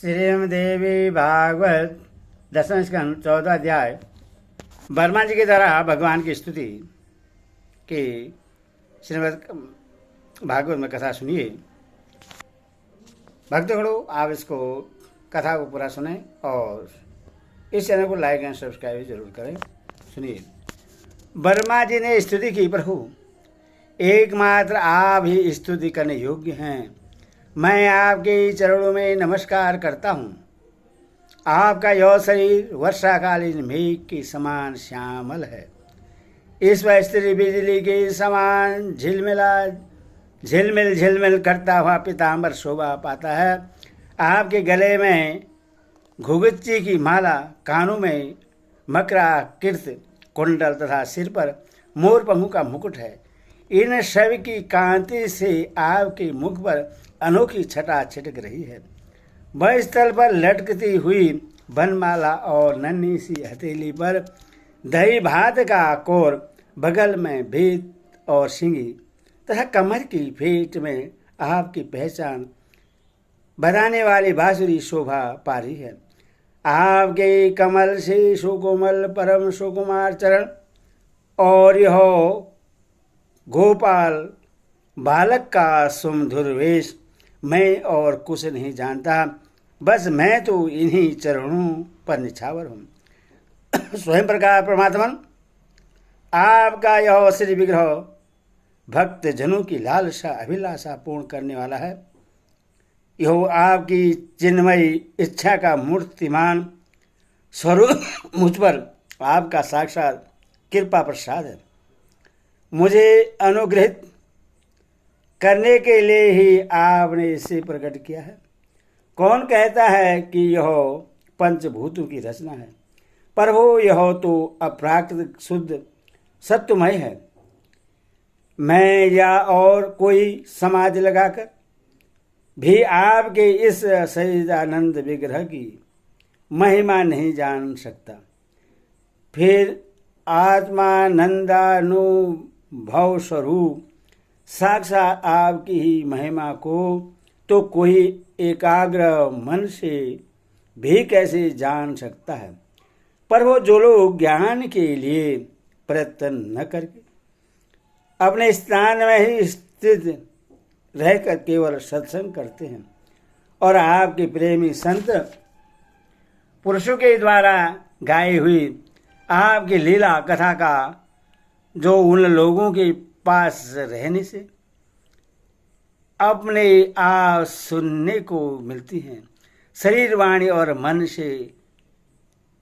श्रीमदेवी भागवत दसवें स्कंद 14 अध्याय। वर्मा जी के द्वारा भगवान की स्तुति की श्रीमद भागवत में कथा सुनिए। भक्तगणों, आप इसको कथा को पूरा सुने और इस चैनल को लाइक एंड सब्सक्राइब जरूर करें। सुनिए। वर्मा जी ने स्तुति की, प्रभु एकमात्र आप ही स्तुति करने योग्य हैं। मैं आपके चरणों में नमस्कार करता हूँ। आपका यह शरीर वर्षाकालीन मेघ के समान श्यामल है। इस स्त्री बिजली के समान झिलमिल करता हुआ पीताम्बर शोभा पाता है। आपके गले में घुघुच्ची की माला, कानों में मकराकृत कुंडल तथा सिर पर मोर पंखों का मुकुट है। इन सब की कांति से आपके मुख पर अनोखी छटा छिटक रही है। वह स्थल पर लटकती हुई बनमाला और नन्ही सी हथेली पर दही भात का कोर, बगल में भीत और सिंगी तथा कमर की फेंट में आपकी पहचान बताने वाली बांसुरी शोभा पा रही है। आपके कमल से सुकोमल परम सुकुमार चरण और यह गोपाल बालक का सुमधुर वेश मैं और कुछ नहीं जानता। बस मैं तो इन्हीं चरणों पर निछावर हूँ। स्वयं प्रकार परमात्मन, आपका यह श्री विग्रह भक्त जनों की लालसा अभिलाषा पूर्ण करने वाला है। यह आपकी चिन्मयी इच्छा का मूर्तिमान स्वरूप मुझ पर आपका साक्षात कृपा प्रसाद है। मुझे अनुग्रहित करने के लिए ही आपने इसे प्रकट किया है। कौन कहता है कि यह पंचभूतों की रचना है, पर वो यह तो अप्राकृतिक शुद्ध सत्वमय है। मैं या और कोई समाज लगाकर भी आपके इस सच्चिदानंद विग्रह की महिमा नहीं जान सकता। फिर आत्मानंदानुभव स्वरूप साक्षात आपकी ही महिमा को तो कोई एकाग्र मन से भी कैसे जान सकता है। पर वो जो लोग ज्ञान के लिए प्रयत्न न करके अपने स्थान में ही स्थित रहकर केवल सत्संग करते हैं और आपके प्रेमी संत पुरुषों के द्वारा गाई हुई आपकी लीला कथा का जो उन लोगों के पास रहने से अपने आप सुनने को मिलती हैं, शरीर वाणी और मन से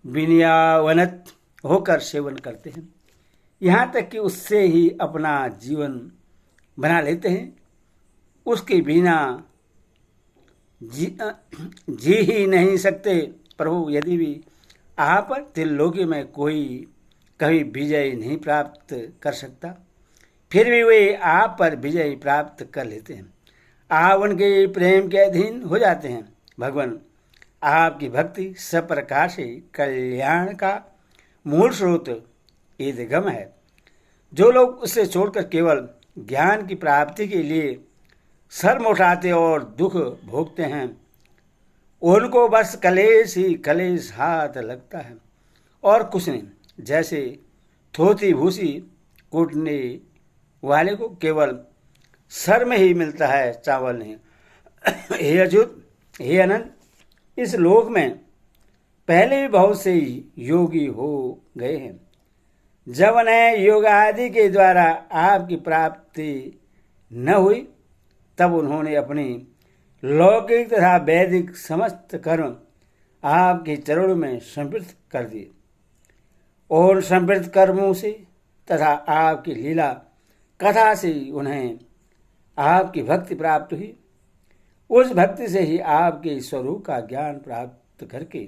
विनयावनत होकर सेवन करते हैं, यहाँ तक कि उससे ही अपना जीवन बना लेते हैं। उसके बिना जी ही नहीं सकते। प्रभु, यदि भी आप त्रिलोकी में कोई कभी विजय नहीं प्राप्त कर सकता, फिर भी वे आप पर विजय प्राप्त कर लेते हैं। आप उनके प्रेम के अधीन हो जाते हैं। भगवान, आपकी भक्ति सब प्रकार से कल्याण का मूल स्रोत ईदगम है। जो लोग उसे छोड़कर केवल ज्ञान की प्राप्ति के लिए शर्म उठाते और दुख भोगते हैं, उनको बस कलेश ही कलेश हाथ लगता है और कुछ नहीं। जैसे थोती भूसी कूटने वाले को केवल शर्म ही मिलता है, चावल नहीं। हे अच्युत, हे अनंत, इस लोक में पहले भी बहुत से योगी हो गए हैं। जब उन्हें योग आदि के द्वारा आपकी प्राप्ति न हुई, तब उन्होंने अपनी लौकिक तथा वैदिक समस्त कर्म आपके चरणों में समर्पित कर दिए और समर्पित कर्मों से तथा आपकी लीला कथा से उन्हें आपकी भक्ति प्राप्त हुई। उस भक्ति से ही आपके स्वरूप का ज्ञान प्राप्त करके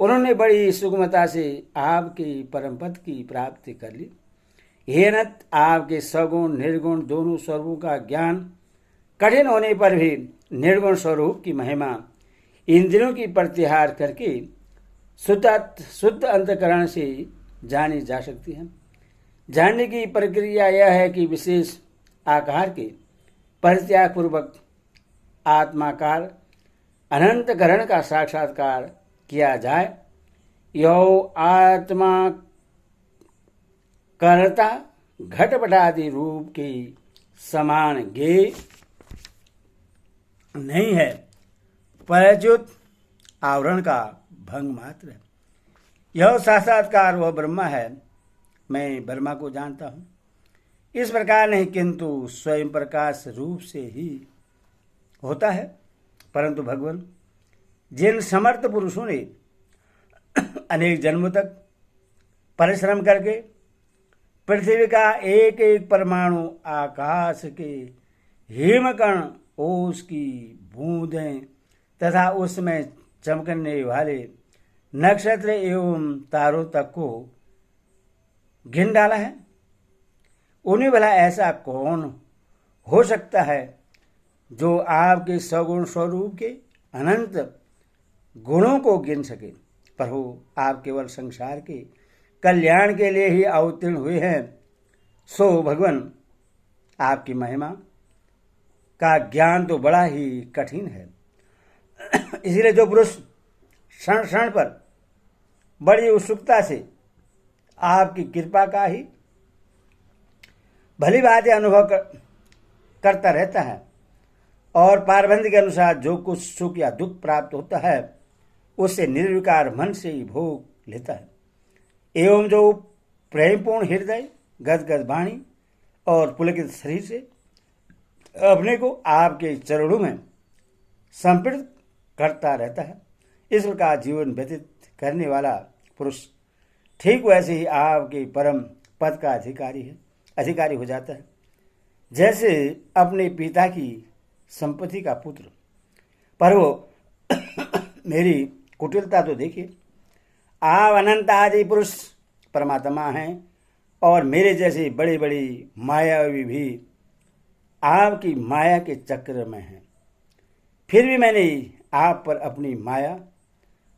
उन्होंने बड़ी सुगमता से आपके परम पद की प्राप्ति कर ली। हे अनंत, आपके सगुण निर्गुण दोनों स्वरूपों का ज्ञान कठिन होने पर भी निर्गुण स्वरूप की महिमा इंद्रियों की प्रतिहार करके शुद्ध अंतकरण से जानी जा सकती है। जानने की प्रक्रिया यह है कि विशेष आकार के परित्याग पूर्वक आत्माकार अनंत करण का साक्षात्कार किया जाए, यो आत्मा कर्ता घटपटादि रूप के समान ज्ञेय नहीं है, परंतु आवरण का भंग मात्र है। यह साक्षात्कार वह ब्रह्मा है, मैं ब्रह्मा को जानता हूँ, इस प्रकार नहीं, किंतु स्वयं प्रकाश रूप से ही होता है। परंतु भगवान जिन समर्थ पुरुषों ने अनेक जन्मों तक परिश्रम करके पृथ्वी का एक एक परमाणु, आकाश के हिमकण, ओस की बूंदें तथा उसमें चमकने वाले नक्षत्र एवं तारों तक को गिन डाला है, उन्हें भला ऐसा कौन हो सकता है जो आपके सगुण स्वरूप के अनंत गुणों को गिन सके। प्रभु आप केवल संसार के कल्याण के लिए ही अवतीर्ण हुए हैं, सो भगवान आपकी महिमा का ज्ञान तो बड़ा ही कठिन है। इसलिए जो पुरुष क्षण क्षण पर बड़ी उत्सुकता से आपकी कृपा का ही भली बात अनुभव करता रहता है और पारबंध के अनुसार जो कुछ सुख या दुख प्राप्त होता है उससे निर्विकार मन से ही भोग लेता है, एवं जो प्रेमपूर्ण हृदय, गदगद वाणी और पुलकित शरीर से अपने को आपके चरणों में संपृक्त करता रहता है, इस प्रकार जीवन व्यतीत करने वाला पुरुष ठीक वैसे ही आपके परम पद का अधिकारी हो जाता है, जैसे अपने पिता की संपत्ति का पुत्र। पर वो मेरी कुटिलता तो देखिए, आप अनंत आदि पुरुष परमात्मा हैं और मेरे जैसे बड़ी बड़ी मायावी भी आपकी माया के चक्र में हैं। फिर भी मैंने आप पर अपनी माया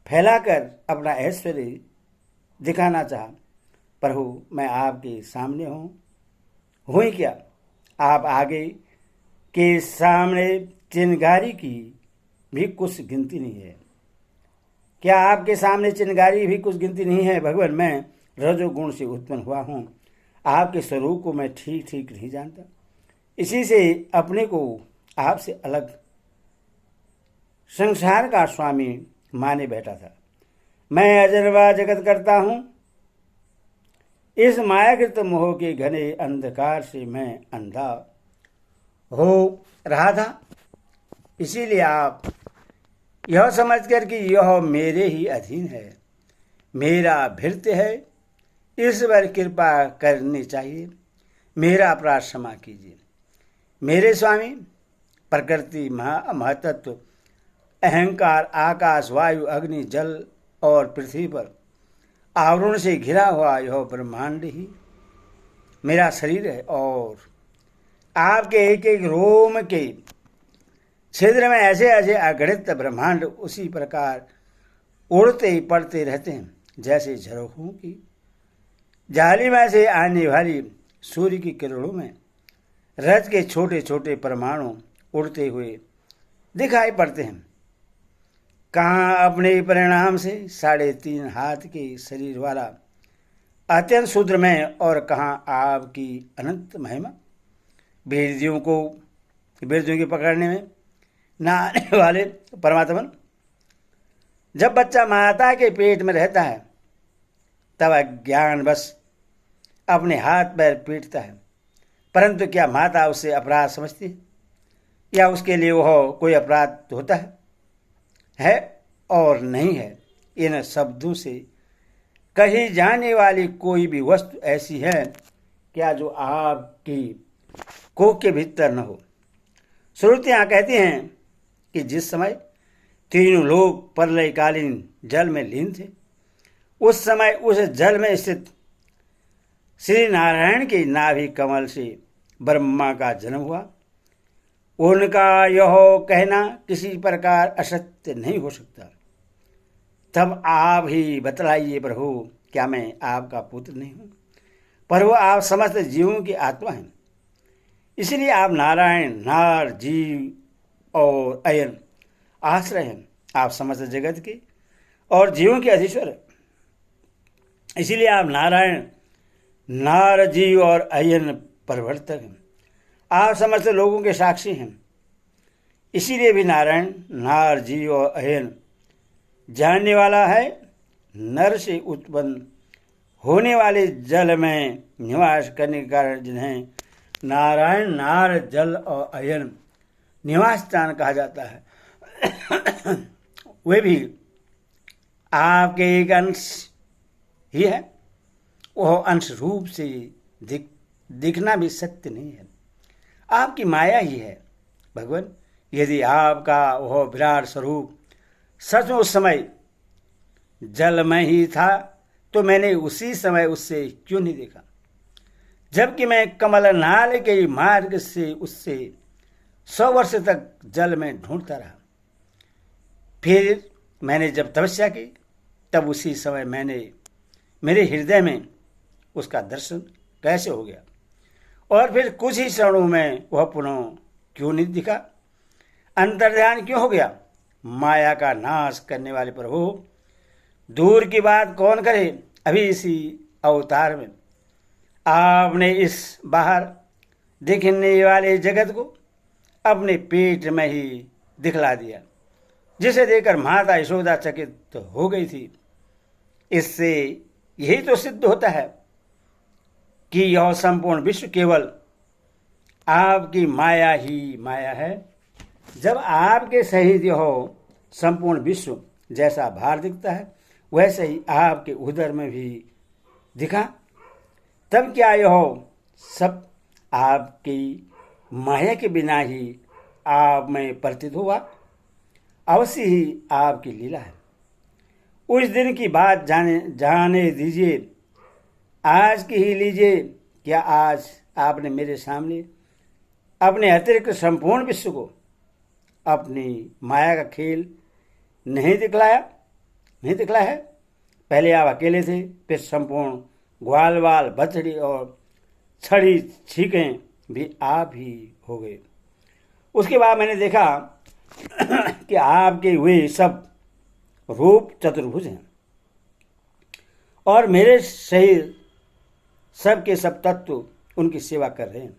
फैलाकर अपना ऐश्वर्य दिखाना चाहा। प्रभु मैं आपके सामने हूँ ही क्या, आप आगे के सामने चिनगारी की भी कुछ गिनती नहीं है। क्या आपके सामने चिनगारी भी कुछ गिनती नहीं है? भगवान मैं रजोगुण से उत्पन्न हुआ हूँ, आपके स्वरूप को मैं ठीक ठीक नहीं जानता, इसी से अपने को आपसे अलग संसार का स्वामी माने बैठा था। मैं अजरवा जगत करता हूँ, इस मायाकृत मोह के घने अंधकार से मैं अंधा हो रहा था। इसीलिए आप यह समझकर कि यह मेरे ही अधीन है, मेरा भृत्य है, इस पर कृपा करनी चाहिए, मेरा अपराध क्षमा कीजिए। मेरे स्वामी प्रकृति, महतत्व, अहंकार, आकाश, वायु, अग्नि, जल और पृथ्वी पर आवरण से घिरा हुआ यह ब्रह्मांड ही मेरा शरीर है और आपके एक एक रोम के छिद्र में ऐसे ऐसे अगणित ब्रह्मांड उसी प्रकार उड़ते ही पड़ते रहते हैं, जैसे झरोखों की जाली में से आने वाली सूर्य की किरणों में रज के छोटे छोटे परमाणु उड़ते हुए दिखाई पड़ते हैं। कहाँ अपने परिणाम से 3.5 हाथ के शरीर वाला अत्यंत शूद्र में, और कहाँ आपकी अनंत महिमा वीरजियों के पकड़ने में न आने वाले परमात्मा। जब बच्चा माता के पेट में रहता है तब अज्ञान बस अपने हाथ पैर पीटता है, परंतु क्या माता उसे अपराध समझती है या उसके लिए वह कोई अपराध होता है और नहीं है। इन शब्दों से कही जाने वाली कोई भी वस्तु ऐसी है क्या जो आपकी कोख के भीतर न हो। श्रुतियाँ कहती हैं कि जिस समय तीनों लोग प्रलयकालीन जल में लीन थे, उस समय उस जल में स्थित श्री नारायण के नाभि कमल से ब्रह्मा का जन्म हुआ। उनका यह कहना किसी प्रकार असत्य नहीं हो सकता। तब आप ही बतलाइए प्रभु, क्या मैं आपका पुत्र नहीं हूँ? प्रभु आप समस्त जीवों की आत्मा हैं, इसलिए आप नारायण, नार, जीव और अयन आश्रय हैं। आप समस्त जगत के और जीवों के अधीश्वर हैं। इसीलिए आप नारायण, नार, जीव और अयन प्रवर्तक हैं। आप समस्त लोगों के साक्षी हैं। इसीलिए भी नारायण, नार, जीव और अयन जानने वाला है। नर से उत्पन्न होने वाले जल में निवास करने के कारण जिन्हें नारायण, नार, जल और अयन निवास स्थान कहा जाता है, वे भी आपके एक अंश ही है। वह अंश रूप से दिखना भी सत्य नहीं है, आपकी माया ही है। भगवान, यदि आपका वह विराट स्वरूप सच में उस समय जल में ही था तो मैंने उसी समय उससे क्यों नहीं देखा, जबकि मैं कमल नाल के मार्ग से उससे 100 वर्ष तक जल में ढूंढता रहा। फिर मैंने जब तपस्या की तब उसी समय मेरे हृदय में उसका दर्शन कैसे हो गया, और फिर कुछ ही क्षणों में वह पुनः क्यों नहीं दिखा, अंतर्ध्यान क्यों हो गया। माया का नाश करने वाले प्रभु, दूर की बात कौन करे, अभी इसी अवतार में आपने इस बाहर दिखने वाले जगत को अपने पेट में ही दिखला दिया, जिसे देखकर माता यशोदा चकित हो गई थी। इससे यही तो सिद्ध होता है कि यह संपूर्ण विश्व केवल आपकी माया ही माया है। जब आपके सहित यह संपूर्ण विश्व जैसा भार दिखता है, वैसे ही आपके उदर में भी दिखा, तब क्या यह सब आपकी माया के बिना ही आप में प्रतीत हुआ? अवश्य ही आपकी लीला है। उस दिन की बात जाने दीजिए, आज की ही लीजिए। क्या आज आपने मेरे सामने अपने अतिरिक्त संपूर्ण विश्व को अपनी माया का खेल नहीं दिखलाया है? पहले आप अकेले थे, फिर संपूर्ण ग्वाल बाल, बछड़ी और छड़ी छीकें भी आप ही हो गए। उसके बाद मैंने देखा कि आपके वे सब रूप चतुर्भुज हैं और मेरे शरीर सबके सब तत्व उनकी सेवा कर रहे हैं।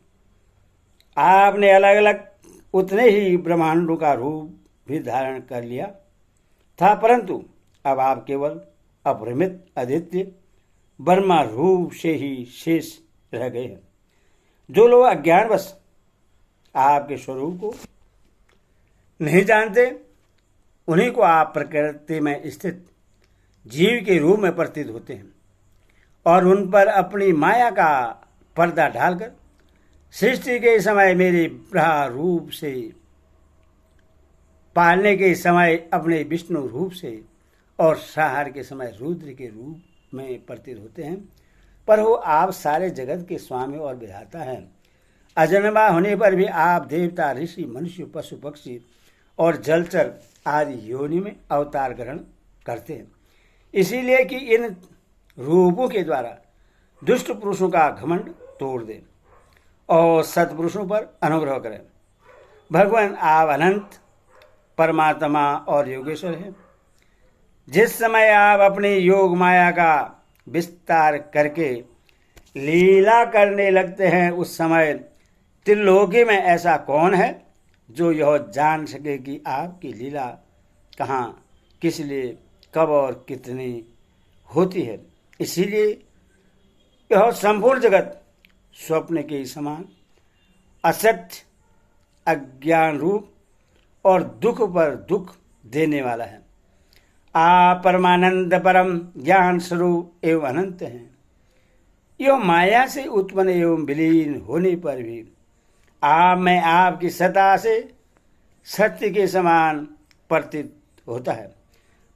आपने अलग अलग उतने ही ब्रह्मांडों का रूप भी धारण कर लिया था, परंतु अब आप केवल अपरिमित आदित्य ब्रह्मा रूप से ही शेष रह गए हैं। जो लोग अज्ञानवश आपके स्वरूप को नहीं जानते, उन्हीं को आप प्रकृति में स्थित जीव के रूप में प्रतीत होते हैं और उन पर अपनी माया का पर्दा डालकर सृष्टि के समय मेरे प्रहार रूप से, पालने के समय अपने विष्णु रूप से और संहार के समय रुद्र के रूप में प्रतीत होते हैं। पर वो आप सारे जगत के स्वामी और विधाता हैं। अजन्मा होने पर भी आप देवता, ऋषि, मनुष्य, पशु, पक्षी और जलचर आदि योनि में अवतार ग्रहण करते हैं, इसीलिए कि इन रूपों के द्वारा दुष्ट पुरुषों का घमंड तोड़ दें और सत्पुरुषों पर अनुग्रह करें। भगवान, आप अनंत परमात्मा और योगेश्वर हैं। जिस समय आप अपनी योग माया का विस्तार करके लीला करने लगते हैं, उस समय त्रिलोकी में ऐसा कौन है जो यह जान सके कि आपकी लीला कहाँ, किस लिए, कब और कितनी होती है। इसीलिए यह संपूर्ण जगत स्वप्न के समान असत्य, अज्ञान रूप और दुख पर दुख देने वाला है। आप परमानंद परम ज्ञान स्वरूप एवं अनंत हैं। यह माया से उत्पन्न एवं विलीन होने पर भी आप में आपकी सत्ता से सत्य के समान प्रतीत होता है,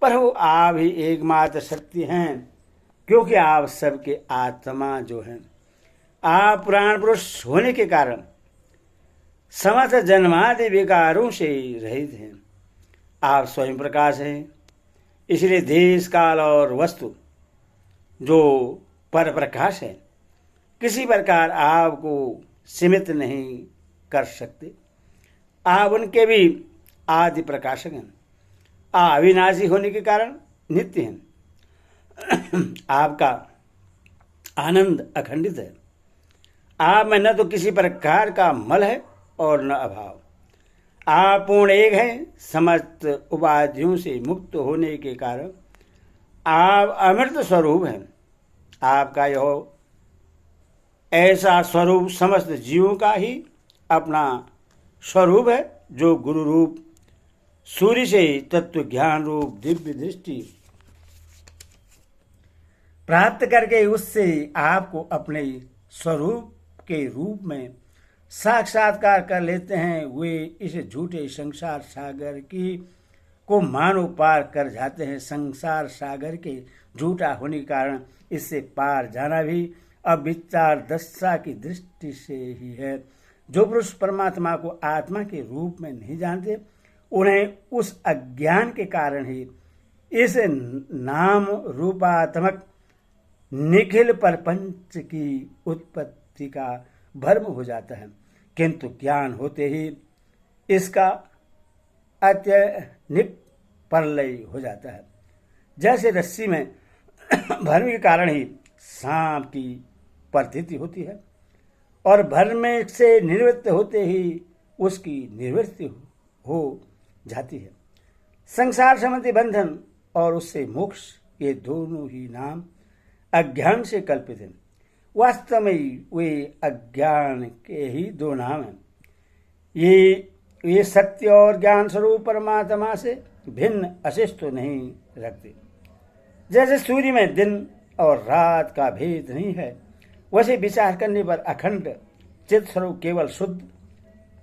पर वो आप ही एकमात्र शक्ति हैं, क्योंकि आप सबके आत्मा जो हैं, आप प्राण पुरुष होने के कारण समस्त जन्मादि विकारों से रहित हैं। आप स्वयं प्रकाश हैं, इसलिए देश, काल और वस्तु जो पर प्रकाश है, किसी प्रकार आपको सीमित नहीं कर सकते। आप उनके भी आदि प्रकाशक हैं। अविनाशी होने के कारण नित्य हैं। आपका आनंद अखंडित है। आप में न तो किसी प्रकार का मल है और न अभाव। आप पूर्ण एक हैं। समस्त उपाधियों से मुक्त होने के कारण आप अमृत स्वरूप हैं। आपका यह ऐसा स्वरूप समस्त जीवों का ही अपना स्वरूप है, जो गुरु रूप सूर्य से तत्व ज्ञान रूप दिव्य दृष्टि प्राप्त करके उससे आपको अपने स्वरूप के रूप में साक्षात्कार कर लेते हैं। वे इस झूठे संसार सागर की को मानो पार कर जाते हैं। संसार सागर के झूठा होने के कारण इससे पार जाना भी अविचार दशा की दृष्टि से ही है। जो पुरुष परमात्मा को आत्मा के रूप में नहीं जानते, उन्हें उस अज्ञान के कारण ही इस नाम रूपात्मक निखिल प्रपंच की उत्पत्ति का भ्रम हो जाता है, किंतु ज्ञान होते ही इसका अत्यनिक प्रलय हो जाता है। जैसे रस्सी में भ्रम के कारण ही सांप की प्रतीति होती है और भ्रम से निवृत्त होते ही उसकी निवृत्ति हो जाती है। संसार संबंधी बंधन और उससे मोक्ष, ये दोनों ही नाम अज्ञान से कल्पित हैं। वास्तव में वे अज्ञान के ही दो नाम हैं। ये सत्य और ज्ञान स्वरूप परमात्मा से भिन्न अस्तित्व नहीं रखते। जैसे सूर्य में दिन और रात का भेद नहीं है, वैसे विचार करने पर अखंड चित्त स्वरूप केवल शुद्ध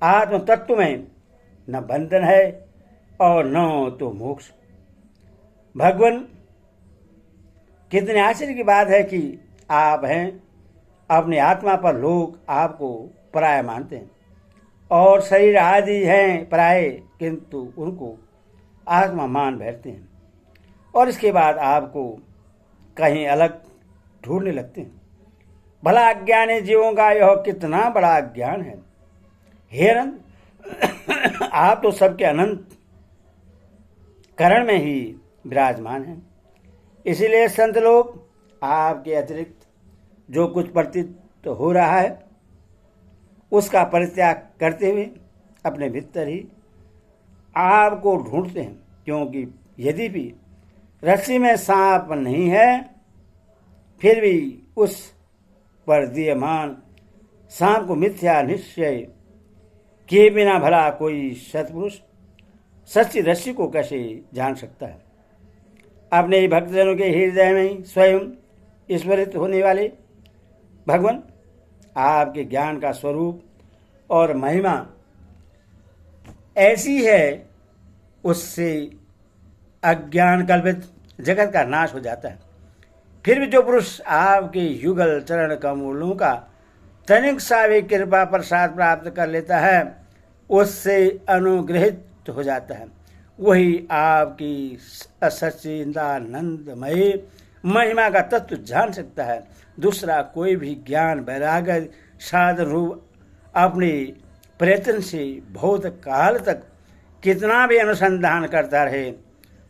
आत्म तत्व में न बंधन है और न तो मोक्ष। भगवान, कितने आश्चर्य की बात है कि आप हैं। अपनी आत्मा पर लोग आपको पराया मानते हैं और शरीर आदि हैं पराये, किंतु उनको आत्मा मान बैठते हैं और इसके बाद आपको कहीं अलग ढूंढने लगते हैं। भला अज्ञानी जीवों का यह कितना बड़ा अज्ञान है। हे अनंत, आप तो सबके अनंत करण में ही विराजमान हैं। इसीलिए संत लोग आपके अतिरिक्त जो कुछ प्रतीत हो रहा है उसका परित्याग करते हुए अपने भीतर ही आपको ढूंढते हैं, क्योंकि यदि भी रस्सी में सांप नहीं है, फिर भी उस पर दीयमान सांप को मिथ्या निश्चय किए बिना भला कोई सत्पुरुष सच्ची रस्सी को कैसे जान सकता है। अपने ही भक्तजनों के हृदय में ही स्वयं स्मृत होने वाले भगवान, आपके ज्ञान का स्वरूप और महिमा ऐसी है, उससे अज्ञान कल्पित जगत का नाश हो जाता है। फिर भी जो पुरुष आपके युगल चरण कमलों का तनिक सा भी कृपा प्रसाद प्राप्त कर लेता है, उससे अनुग्रहित हो जाता है। वही आपकी असच्चिदानंदमय महिमा का तत्व जान सकता है। दूसरा कोई भी ज्ञान वैराग्य साधन रूप अपने प्रयत्न से बहुत काल तक कितना भी अनुसंधान करता रहे,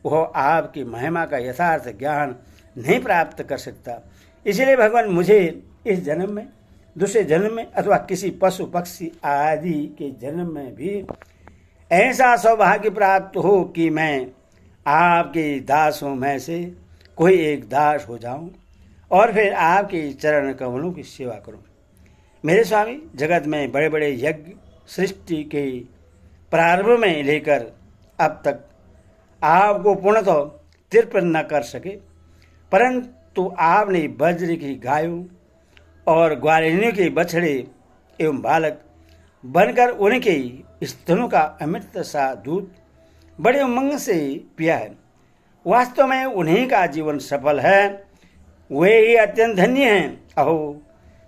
वह आपकी महिमा का यथार्थ ज्ञान नहीं प्राप्त कर सकता। इसलिए भगवान, मुझे इस जन्म में, दूसरे जन्म में अथवा किसी पशु पक्षी आदि के जन्म में भी ऐसा सौभाग्य प्राप्त हो कि मैं आपके दासों में से कोई एक दास हो जाऊं और फिर आपके चरण कमलों की सेवा करूं। मेरे स्वामी, जगत में बड़े बड़े यज्ञ सृष्टि के प्रारंभ में लेकर अब तक आपको पूर्णतः तृप्त न कर सके, परंतु आपने वज्र की गायों और ग्वालिनियों के बछड़े एवं बालक बनकर उनके स्तनों का अमृत सा दूध बड़े उमंग से पिया है। वास्तव में उन्हीं का जीवन सफल है। वे ही अत्यंत धन्य हैं। अहो,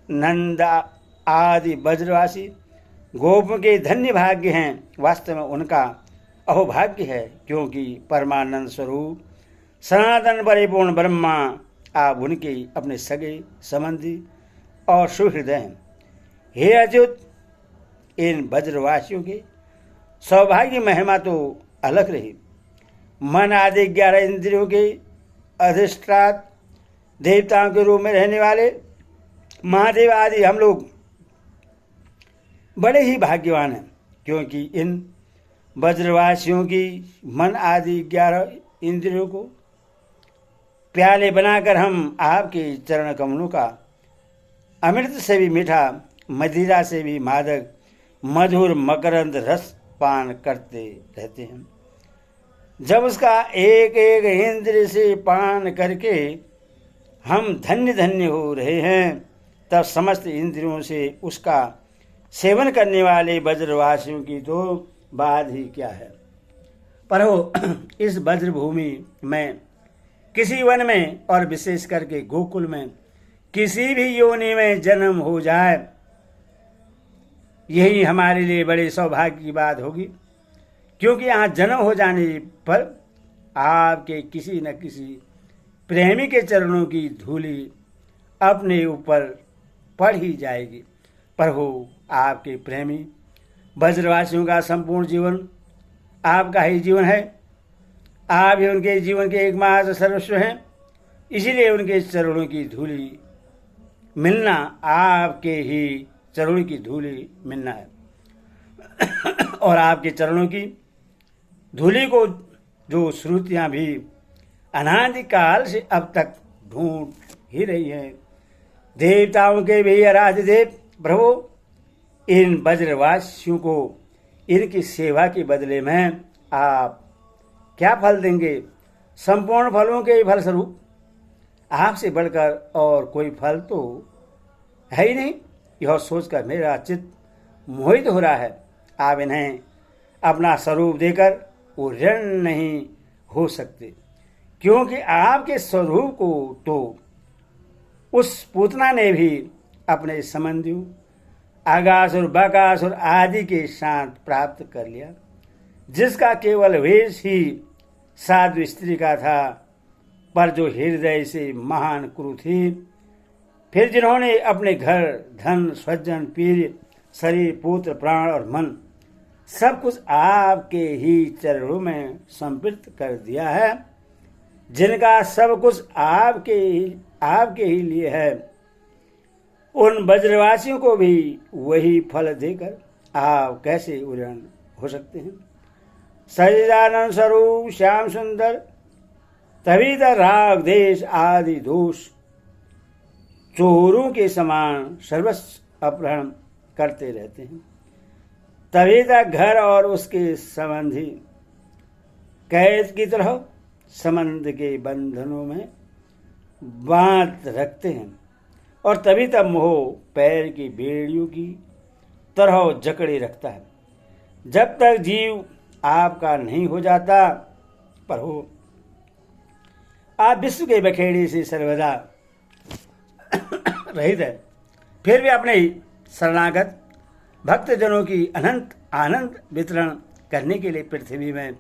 नंद आदि ब्रजवासी गोपों के धन्य भाग्य हैं। वास्तव में उनका अहो भाग्य है, क्योंकि परमानंद स्वरूप सनातन परिपूर्ण ब्रह्मा आप उनके अपने सगे संबंधी और सुहृदय हैं। हे अच्युत, इन ब्रजवासियों के सौभाग्य महिमा तो अलग रही। मन आदि 11 इंद्रियों के अधिष्ठात देवताओं के रूप में रहने वाले महादेव आदि हम लोग बड़े ही भाग्यवान हैं, क्योंकि इन वज्रवासियों की मन आदि 11 इंद्रियों को प्याले बनाकर हम आपके चरण कमलों का अमृत से भी मीठा, मदिरा से भी मादक, मधुर मकरंद रस पान करते रहते हैं। जब उसका एक एक इंद्र से पान करके हम धन्य धन्य हो रहे हैं, तब समस्त इंद्रियों से उसका सेवन करने वाले वज्रवासियों की तो बात ही क्या है। पर हो इस वज्रभूमि में किसी वन में और विशेष करके गोकुल में किसी भी योनि में जन्म हो जाए, यही हमारे लिए बड़े सौभाग्य की बात होगी, क्योंकि यहाँ जन्म हो जाने पर आपके किसी न किसी प्रेमी के चरणों की धूली अपने ऊपर पड़ ही जाएगी। पर हो आपके प्रेमी वज्रवासियों का संपूर्ण जीवन आपका ही जीवन है, आप ही उनके जीवन के एकमात्र सर्वस्व हैं, इसीलिए उनके चरणों की धूली मिलना, आपके ही चरणों की धूली मिलना है। और आपके चरणों की धूली को जो श्रुतियाँ भी अनादिकाल से अब तक ढूंढ ही रही हैं, देवताओं के भी आराध्य देव प्रभु इन वज्रवासियों को इनकी सेवा के बदले में आप क्या फल देंगे? संपूर्ण फलों के फलस्वरूप आपसे बढ़कर और कोई फल तो है ही नहीं। यह सोचकर मेरा चित्त मोहित हो रहा है। आप इन्हें अपना स्वरूप देकर ऋण नहीं हो सकते, क्योंकि आपके स्वरूप को तो उस पूतना ने भी अपने संबंधियों आगासुर बकासुर आदि के साथ प्राप्त कर लिया, जिसका केवल वेश ही साध्वी स्त्री का था, पर जो हृदय से महान कुरु थी। फिर जिन्होंने अपने घर, धन, स्वजन, पीर, शरीर, पुत्र, प्राण और मन सब कुछ आपके ही चरणों में समर्पित कर दिया है, जिनका सब कुछ आपके ही लिए है, उन वज्रवासियों को भी वही फल देकर आप कैसे उड़न हो सकते हैं? सच्चिदानंद स्वरूप श्याम सुंदर तभी तक राग देश आदि दोष चोरों के समान सर्वस्व अपहरण करते रहते हैं। तभी तक घर और उसके संबंधी कैद की तरह संबंध के बंधनों में बांध रखते हैं, और तभी तक मोह पैर की बेड़ियों की तरह जकड़े रखता है, जब तक जीव आपका नहीं हो जाता। पर हो आप विश्व के बखेड़े से सर्वदा रहित है, फिर भी अपने शरणागत भक्तजनों की अनंत आनंद वितरण करने के लिए पृथ्वी में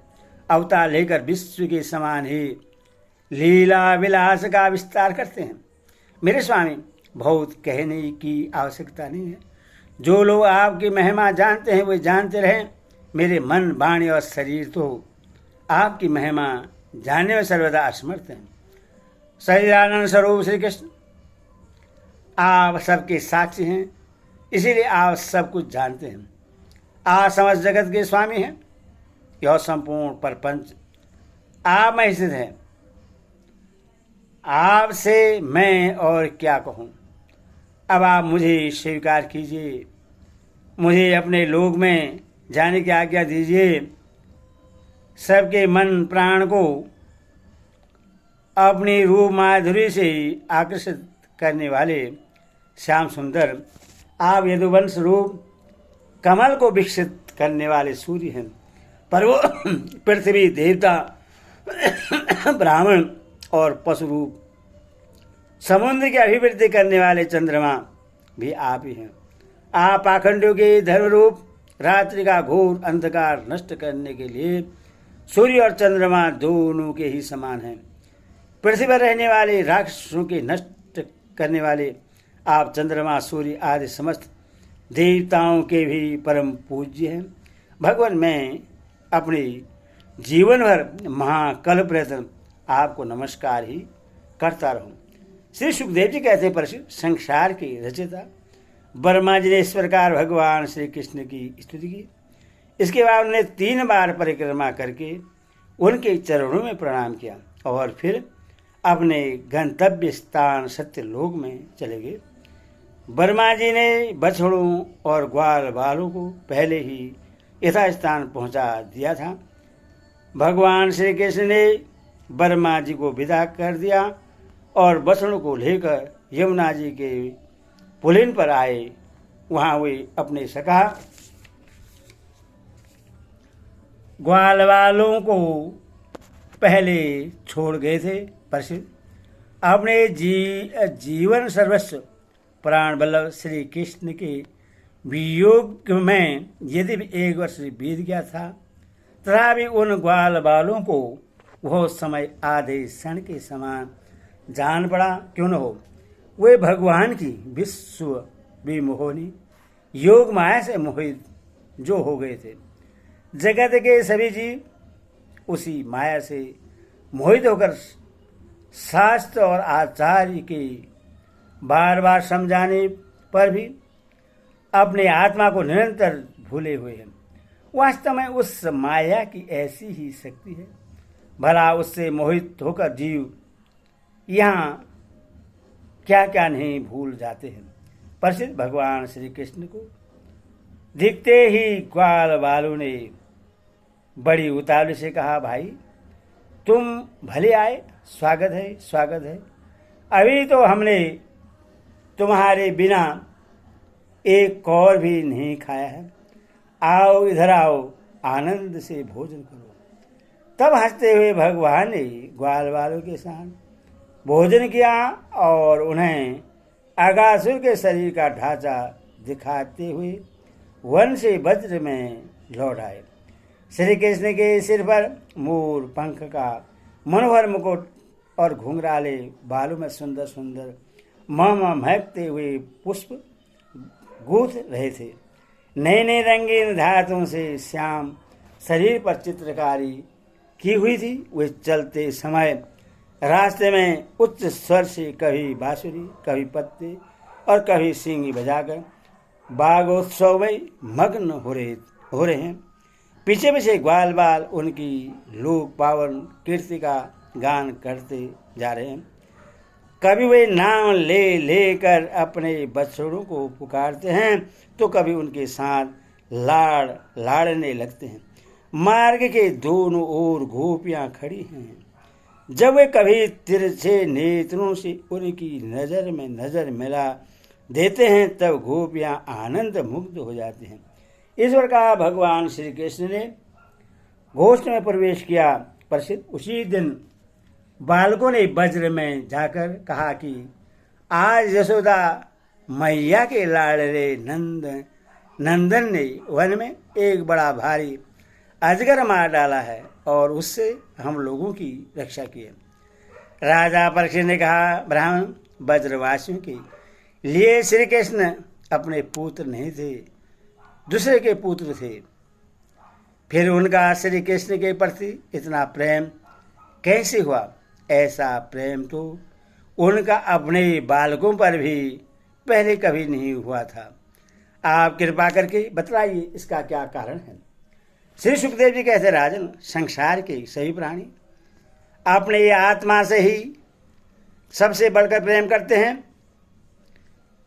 अवतार लेकर विश्व के समान ही लीला विलास का विस्तार करते हैं। मेरे स्वामी, बहुत कहने की आवश्यकता नहीं है। जो लोग आपकी महिमा जानते हैं वे जानते रहें। मेरे मन, वाणी और शरीर तो आपकी महिमा जानने में सर्वदा असमर्थ हैं। सच्चिदानंद स्वरूप श्री कृष्ण, आप सबके साक्षी हैं, इसीलिए आप सब कुछ जानते हैं। आप समस्त जगत के स्वामी हैं। यह संपूर्ण प्रपंच आप में स्थित है। आपसे मैं और क्या कहूँ? अब आप मुझे स्वीकार कीजिए, मुझे अपने लोक में जाने की आज्ञा दीजिए। सबके मन प्राण को अपनी रूप माधुरी से आकर्षित करने वाले श्याम सुंदर, आप यदुवंश रूप कमल को विकसित करने वाले सूर्य हैं। पर वो पृथ्वी, देवता, ब्राह्मण और पशु रूप समुद्र की अभिवृद्धि करने वाले चंद्रमा भी आप ही हैं। आप पाखंडियों के धर्म रूप रात्रि का घोर अंधकार नष्ट करने के लिए सूर्य और चंद्रमा दोनों के ही समान हैं। पृथ्वी पर रहने वाले राक्षसों के नष्ट करने वाले आप चंद्रमा, सूर्य आदि समस्त देवताओं के भी परम पूज्य हैं। भगवान मैं अपने जीवन भर महाकल्प प्रयत्न आपको नमस्कार ही करता रहूं। श्री सुखदेव जी कहते हैं, परिषद संसार के रचयिता ब्रह्मा जी ने इस प्रकार भगवान श्री कृष्ण की स्तुति की। इसके बाद उन्होंने 3 बार परिक्रमा करके उनके चरणों में प्रणाम किया और फिर अपने गंतव्य स्थान सत्यलोक में चले गए। ब्रह्मा जी ने बछड़ों और ग्वाल बालों को पहले ही यथास्थान पहुंचा दिया था। भगवान श्री कृष्ण ने ब्रह्मा जी को विदा कर दिया और बछड़ों को लेकर यमुना जी के पुलिन पर आए। वहां वे अपने सखा ग्वाल बालों को पहले छोड़ गए थे। प्रसिद्ध अपने जीवन सर्वस्व प्राण वल्लभ श्री कृष्ण के वियोग में यदि भी 1 वर्ष बीत गया था, तथापि उन ग्वाल बालों को वह समय आधे क्षण के समान जान पड़ा। क्यों न हो, वे भगवान की विश्व विमोहनी योग माया से मोहित जो हो गए थे। जगत के सभी जीव उसी माया से मोहित होकर शास्त्र और आचार्य के बार बार समझाने पर भी अपने आत्मा को निरंतर भूले हुए हैं। वास्तव में उस माया की ऐसी ही शक्ति है। भला उससे मोहित होकर जीव यहाँ क्या क्या नहीं भूल जाते हैं। प्रसिद्ध भगवान श्री कृष्ण को दिखते ही ग्वाल बालों ने बड़ी उतावली से कहा, भाई तुम भले आए, स्वागत है स्वागत है। अभी तो हमने तुम्हारे बिना एक कौर भी नहीं खाया है। आओ इधर आओ, आनंद से भोजन करो। तब हंसते हुए भगवान ने ग्वाल बालों के साथ भोजन किया और उन्हें अगासुर के शरीर का ढांचा दिखाते हुए वन से वज्र में लौट आए। श्री कृष्ण के सिर पर मोर पंख का मनोहर मुकुट और घुंघराले बालों में सुंदर सुंदर महकते हुए पुष्प गूंथ रहे थे। नए नए रंगीन धातुओं से श्याम शरीर पर चित्रकारी की हुई थी। वे चलते समय रास्ते में उच्च स्वर से कभी बांसुरी, कभी पत्ते और कभी सींगी बजाकर बागोत्सव में मग्न हो रहे हैं। पीछे पीछे ग्वाल बाल उनकी लोक पावन कीर्ति का गान करते जा रहे हैं। कभी वे नाम ले लेकर अपने बछड़ों को पुकारते हैं तो कभी उनके साथ लाड़ने लगते हैं। मार्ग के दोनों ओर गोपियां खड़ी हैं। जब वे कभी तिरछे नेत्रों से उनकी नजर में नजर मिला देते हैं तब गोपियां आनंद मुग्ध हो जाते हैं। इस प्रकार भगवान श्री कृष्ण ने घोष में प्रवेश किया। प्रसिद्ध उसी दिन बालकों ने वज्र में जाकर कहा कि आज यशोदा मैया के लाडले नंदन ने वन में एक बड़ा भारी अजगर मार डाला है और उससे हम लोगों की रक्षा की है। राजा परीक्षित ने कहा, ब्राह्मण वज्रवासियों के लिए श्री कृष्ण अपने पुत्र नहीं थे, दूसरे के पुत्र थे। फिर उनका श्री कृष्ण के प्रति इतना प्रेम कैसे हुआ? ऐसा प्रेम तो उनका अपने बालकों पर भी पहले कभी नहीं हुआ था। आप कृपा करके बतलाइए इसका क्या कारण है। श्री सुखदेव जी कहते, राजन, संसार के सभी प्राणी अपने आत्मा से ही सबसे बढ़कर प्रेम करते हैं।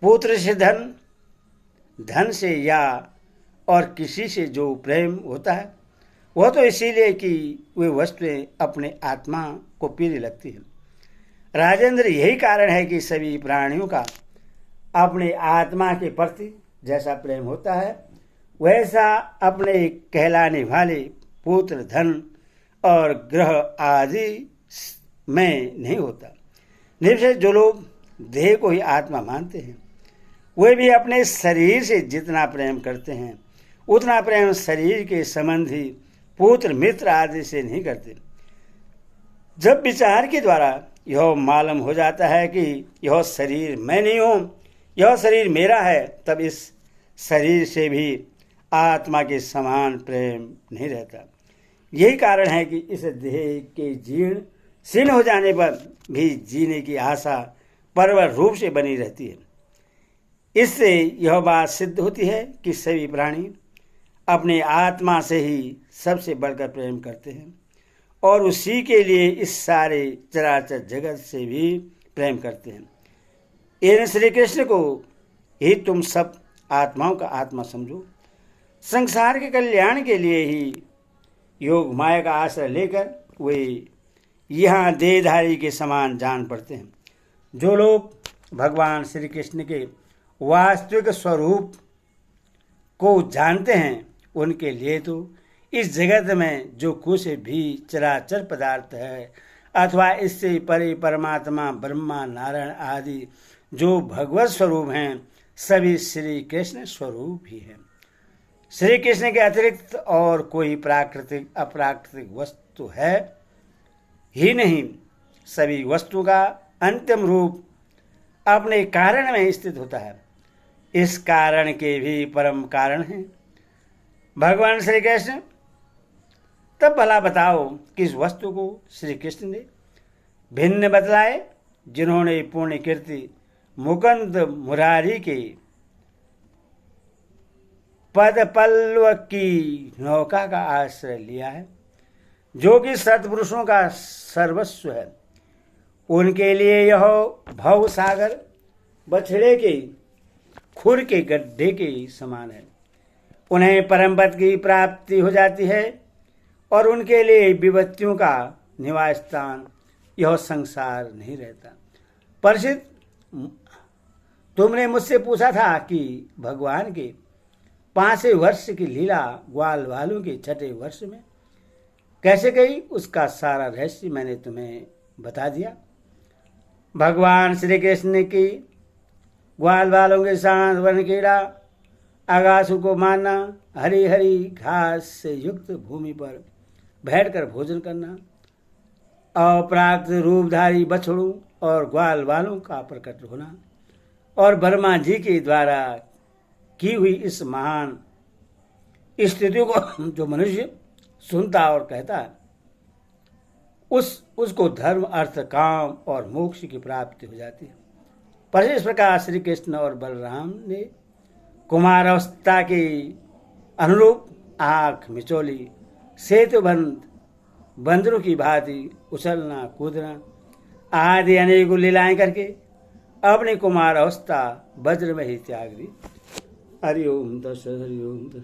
पुत्र से धन, धन से या और किसी से जो प्रेम होता है वह तो इसीलिए कि वे वस्तुएं अपने आत्मा को प्रिय लगती हैं। राजेंद्र, यही कारण है कि सभी प्राणियों का अपने आत्मा के प्रति जैसा प्रेम होता है वैसा अपने कहलाने वाले पुत्र, धन और ग्रह आदि में नहीं होता। निश्चय जो लोग देह को ही आत्मा मानते हैं वे भी अपने शरीर से जितना प्रेम करते हैं उतना प्रेम शरीर के संबंधी पुत्र, मित्र आदि से नहीं करते। जब विचार के द्वारा यह मालूम हो जाता है कि यह शरीर मैं नहीं हूँ, यह शरीर मेरा है, तब इस शरीर से भी आत्मा के समान प्रेम नहीं रहता। यही कारण है कि इस देह के जीर्ण शीर्ण हो जाने पर भी जीने की आशा परवर रूप से बनी रहती है। इससे यह बात सिद्ध होती है कि सभी प्राणी अपने आत्मा से ही सबसे बढ़कर प्रेम करते हैं और उसी के लिए इस सारे चराचर जगत से भी प्रेम करते हैं। इन श्री कृष्ण को ही तुम सब आत्माओं का आत्मा समझो। संसार के कल्याण के लिए ही योग माया का आश्रय लेकर वे यहाँ देहधारी के समान जान पड़ते हैं। जो लोग भगवान श्री कृष्ण के वास्तविक स्वरूप को जानते हैं उनके लिए तो इस जगत में जो कुछ भी चराचर पदार्थ है अथवा इससे परे परमात्मा ब्रह्मा नारायण आदि जो भगवत स्वरूप हैं सभी श्री कृष्ण स्वरूप ही हैं। श्री कृष्ण के अतिरिक्त और कोई प्राकृतिक अप्राकृतिक वस्तु है ही नहीं। सभी वस्तु का अंतिम रूप अपने कारण में स्थित होता है। इस कारण के भी परम कारण हैं भगवान श्री कृष्ण। तब भला बताओ किस वस्तु को श्री कृष्ण ने भिन्न बतलाए जिन्होंने पुण्य कीर्ति मुकुंद मुरारी के पद पल्लव की नौका का आश्रय लिया है जो कि सत्पुरुषों का सर्वस्व है। उनके लिए यह भव सागर बछड़े के खुर के गड्ढे के समान है। उन्हें परम पद की प्राप्ति हो जाती है और उनके लिए विपत्तियों का निवास स्थान यह संसार नहीं रहता। परिचित, तुमने मुझसे पूछा था कि भगवान के 5वें वर्ष की लीला ग्वाल वालों के 6ठे वर्ष में कैसे गई, उसका सारा रहस्य मैंने तुम्हें बता दिया। भगवान श्री कृष्ण की ग्वाल वालों के साथ वन कीड़ा आगासु को मारना, हरी हरी घास से युक्त भूमि पर बैठकर भोजन करना, अपराक्त रूपधारी बछड़ों और ग्वाल वालों का प्रकट होना और ब्रह्मा जी के द्वारा की हुई इस महान स्थिति को जो मनुष्य सुनता और कहता है उसको धर्म अर्थ काम और मोक्ष की प्राप्ति हो जाती है। पर इस प्रकार श्री कृष्ण और बलराम ने कुमार अवस्था के अनुरूप आँख मिचोली सेतुबंध बंदरों की भांति उछलना कूदना आदि अनेक लीलाएं करके अपनी कुमार अवस्था वज्र में ही त्याग दी। हरि ओम दश हरि ओम।